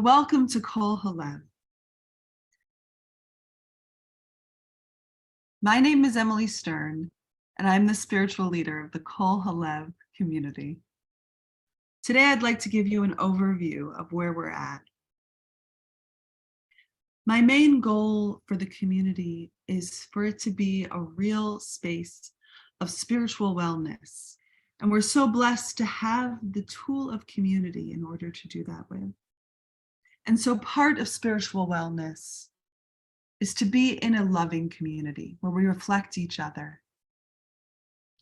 Welcome to Kol HaLev. My name is Emily Stern, and I'm the spiritual leader of the Kol HaLev community. Today, I'd like to give you an overview of where we're at. My main goal for the community is for it to be a real space of spiritual wellness. And we're so blessed to have the tool of community in order to do that with. And so part of spiritual wellness is to be in a loving community where we reflect each other.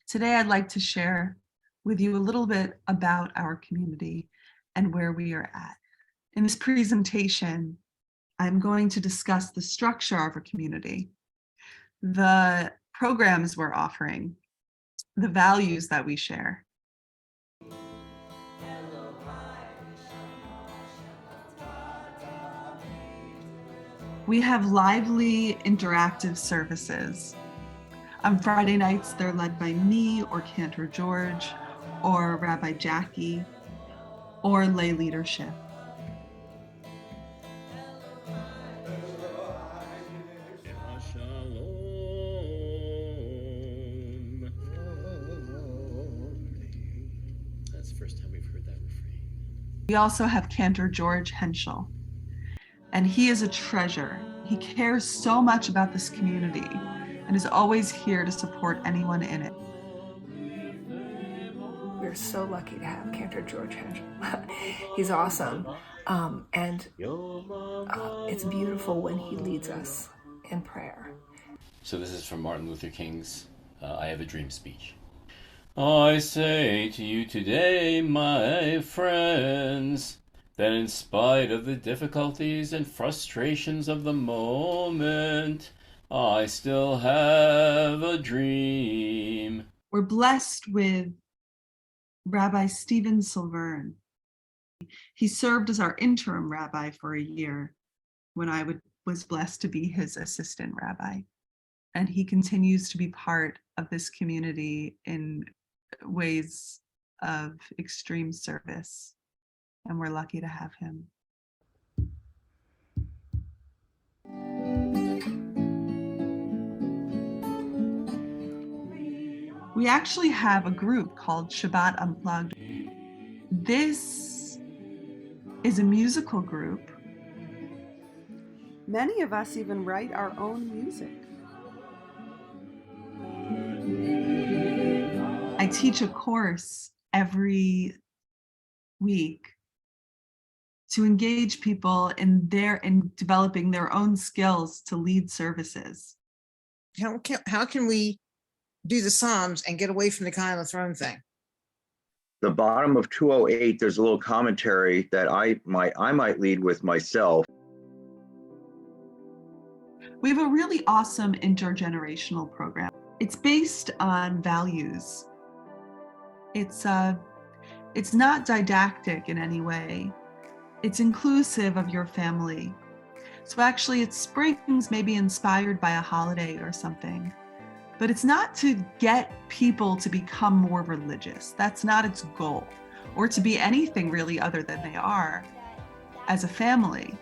Today, I'd like to share with you a little bit about our community and where we are at. In this presentation, I'm going to discuss the structure of our community, the programs we're offering, the values that we share. We have lively, interactive services. On Friday nights, they're led by me or Cantor George or Rabbi Jackie or lay leadership. That's the first time we've heard that refrain. We also have Cantor George Henschel, and he is a treasure. He cares so much about this community and is always here to support anyone in it. We're so lucky to have Cantor George Henschel. He's awesome. And it's beautiful when he leads us in prayer. So this is from Martin Luther King's I Have a Dream speech. I say to you today, my friends, that in spite of the difficulties and frustrations of the moment, I still have a dream. We're blessed with Rabbi Stephen Silverne. He served as our interim rabbi for a year when I was blessed to be his assistant rabbi. And he continues to be part of this community in ways of extreme service. And we're lucky to have him. We actually have a group called Shabbat Unplugged. This is a musical group. Many of us even write our own music. I teach a course every week to engage people in developing their own skills to lead services. How can we do the Psalms and get away from the kind of the throne thing? The bottom of 208, there's a little commentary that I might lead with myself. We have a really awesome intergenerational program. It's based on values. It's not didactic in any way. It's inclusive of your family. So actually its springs may be inspired by a holiday or something, but it's not to get people to become more religious. That's not its goal, or to be anything really other than they are as a family.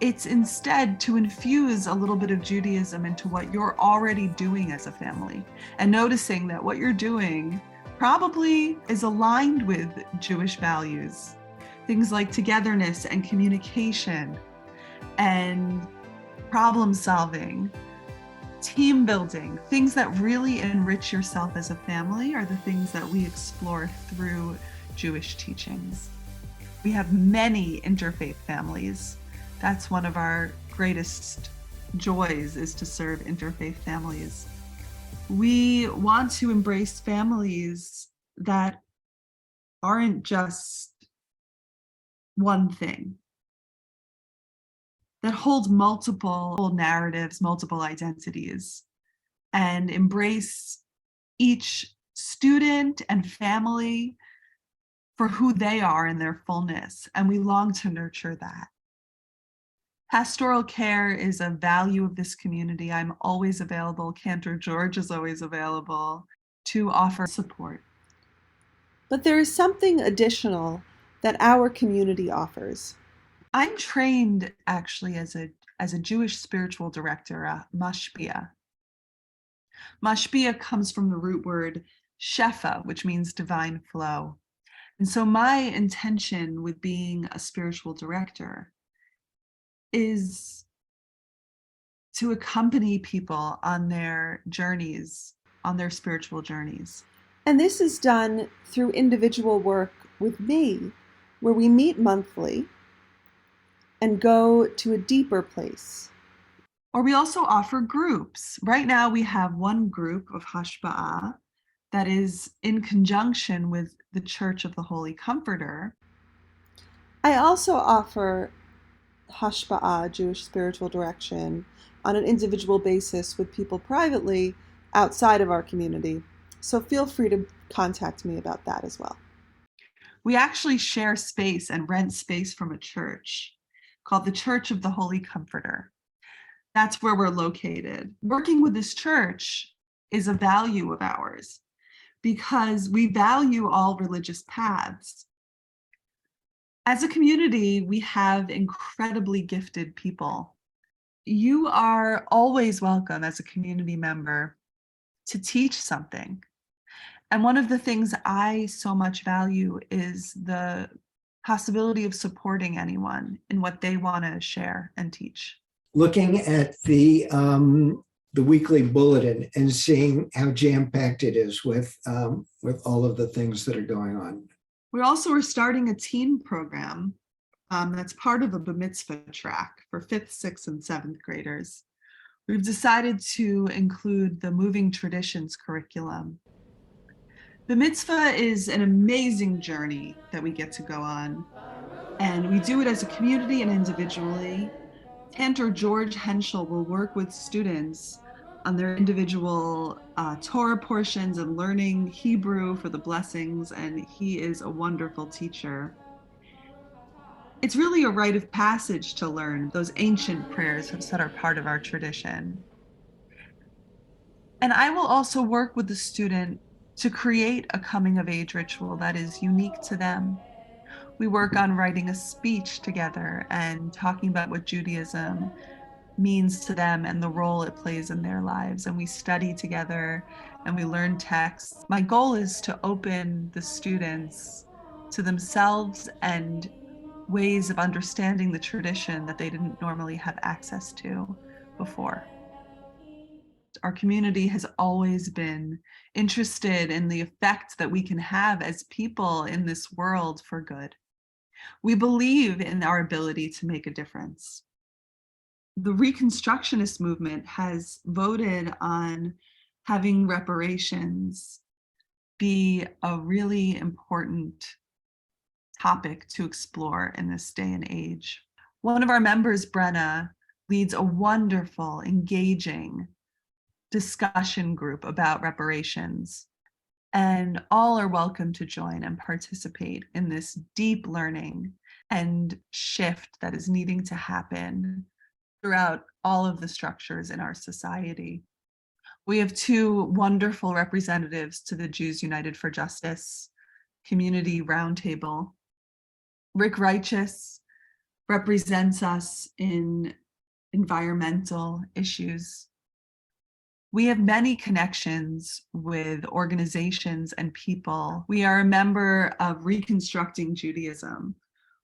It's instead to infuse a little bit of Judaism into what you're already doing as a family, and noticing that what you're doing probably is aligned with Jewish values. Things like togetherness and communication and problem solving, team building, things that really enrich yourself as a family are the things that we explore through Jewish teachings. We have many interfaith families. That's one of our greatest joys, is to serve interfaith families. We want to embrace families that aren't just one thing, that hold multiple narratives, multiple identities, and embrace each student and family for who they are in their fullness. And we long to nurture that. Pastoral care is a value of this community. I'm always available. Cantor George is always available to offer support. But there is something additional that our community offers? I'm trained actually as a Jewish spiritual director, a mashpia. Mashpia comes from the root word shefa, which means divine flow. And so my intention with being a spiritual director is to accompany people on their journeys, on their spiritual journeys. And this is done through individual work with me, where we meet monthly and go to a deeper place. Or we also offer groups. Right now we have one group of Hashba'ah that is in conjunction with the Church of the Holy Comforter. I also offer Hashba'ah, Jewish spiritual direction, on an individual basis with people privately outside of our community. So feel free to contact me about that as well. We actually share space and rent space from a church called the Church of the Holy Comforter. That's where we're located. Working with this church is a value of ours because we value all religious paths. As a community, we have incredibly gifted people. You are always welcome as a community member to teach something. And one of the things I so much value is the possibility of supporting anyone in what they want to share and teach. Looking at the weekly bulletin and seeing how jam-packed it is with all of the things that are going on. We also are starting a teen program that's part of a bar mitzvah track for 5th, 6th, and 7th graders. We've decided to include the Moving Traditions curriculum. The mitzvah is an amazing journey that we get to go on, and we do it as a community and individually. Cantor George Henschel will work with students on their individual Torah portions and learning Hebrew for the blessings, and he is a wonderful teacher. It's really a rite of passage to learn those ancient prayers that are part of our tradition. And I will also work with the student to create a coming of age ritual that is unique to them. We work on writing a speech together and talking about what Judaism means to them and the role it plays in their lives. And we study together and we learn texts. My goal is to open the students to themselves and ways of understanding the tradition that they didn't normally have access to before. Our community has always been interested in the effect that we can have as people in this world for good. We believe in our ability to make a difference. The Reconstructionist movement has voted on having reparations be a really important topic to explore in this day and age. One of our members, Brenna, leads a wonderful, engaging discussion group about reparations, and all are welcome to join and participate in this deep learning and shift that is needing to happen throughout all of the structures in our society. We have 2 wonderful representatives to the Jews United for Justice Community Roundtable. Rick Righteous represents us in environmental issues. We have many connections with organizations and people. We are a member of Reconstructing Judaism,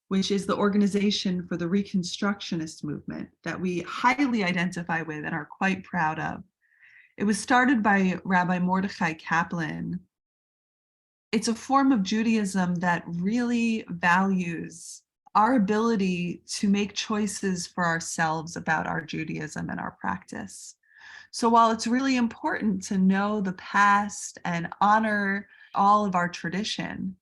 which is the organization for the Reconstructionist movement that we highly identify with and are quite proud of. It was started by Rabbi Mordechai Kaplan. It's a form of Judaism that really values our ability to make choices for ourselves about our Judaism and our practice. So while it's really important to know the past and honor all of our tradition,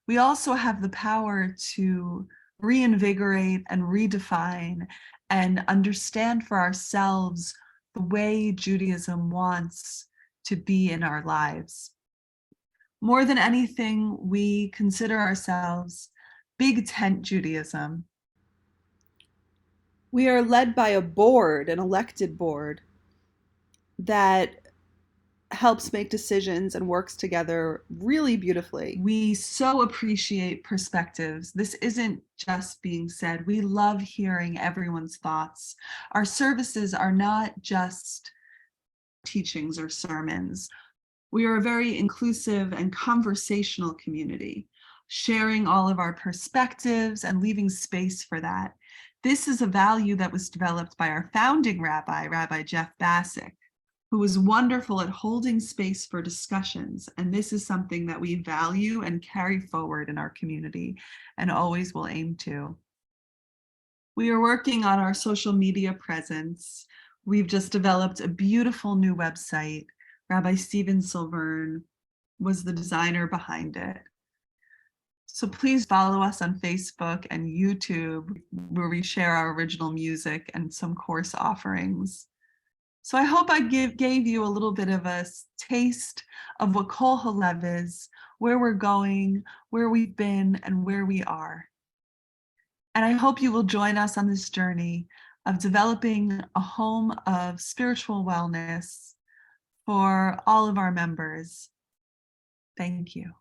we also have the power to reinvigorate and redefine and understand for ourselves the way Judaism wants to be in our lives. More than anything, we consider ourselves Big Tent Judaism. We are led by a board, an elected board, that helps make decisions and works together really beautifully. We so appreciate perspectives. This isn't just being said. We love hearing everyone's thoughts. Our services are not just teachings or sermons. We are a very inclusive and conversational community, sharing all of our perspectives and leaving space for that. This is a value that was developed by our founding rabbi, Rabbi Jeff Bassick, who was wonderful at holding space for discussions. And this is something that we value and carry forward in our community and always will aim to. We are working on our social media presence. We've just developed a beautiful new website. Rabbi Steven Silvern was the designer behind it. So please follow us on Facebook and YouTube, where we share our original music and some course offerings. So I hope I gave you a little bit of a taste of what Kol HaLev is, where we're going, where we've been, and where we are. And I hope you will join us on this journey of developing a home of spiritual wellness for all of our members. Thank you.